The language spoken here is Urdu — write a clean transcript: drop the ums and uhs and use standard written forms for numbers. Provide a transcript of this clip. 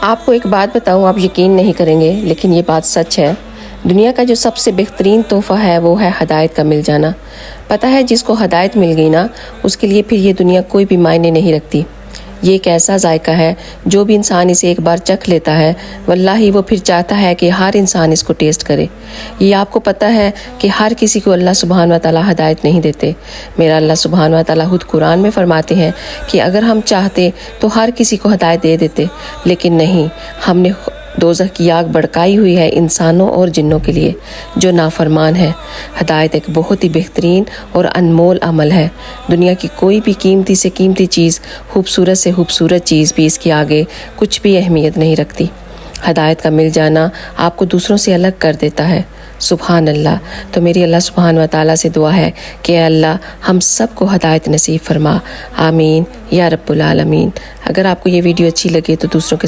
آپ کو ایک بات بتاؤں، آپ یقین نہیں کریں گے لیکن یہ بات سچ ہے۔ دنیا کا جو سب سے بہترین تحفہ ہے وہ ہے ہدایت کا مل جانا۔ پتہ ہے جس کو ہدایت مل گئی نا، اس کے لیے پھر یہ دنیا کوئی بھی معنی نہیں رکھتی۔ یہ ایک ایسا ذائقہ ہے جو بھی انسان اسے ایک بار چکھ لیتا ہے واللہ وہ پھر چاہتا ہے کہ ہر انسان اس کو ٹیسٹ کرے۔ یہ آپ کو پتہ ہے کہ ہر کسی کو اللہ سبحانہ و تعالیٰ ہدایت نہیں دیتے۔ میرا اللہ سبحانہ و تعالیٰ خود قرآن میں فرماتے ہیں کہ اگر ہم چاہتے تو ہر کسی کو ہدایت دے دیتے، لیکن نہیں، ہم نے دوزخ کی آگ بھڑکائی ہوئی ہے انسانوں اور جنوں کے لیے جو نافرمان ہے۔ ہدایت ایک بہت ہی بہترین اور انمول عمل ہے۔ دنیا کی کوئی بھی قیمتی سے قیمتی چیز، خوبصورت سے خوبصورت چیز بھی اس کے آگے کچھ بھی اہمیت نہیں رکھتی۔ ہدایت کا مل جانا آپ کو دوسروں سے الگ کر دیتا ہے۔ سبحان اللہ۔ تو میری اللہ سبحانہ و تعالیٰ سے دعا ہے کہ اے اللہ ہم سب کو ہدایت نصیب فرما، آمین یا رب العالمین۔ اگر آپ کو یہ ویڈیو اچھی لگے تو دوسروں کے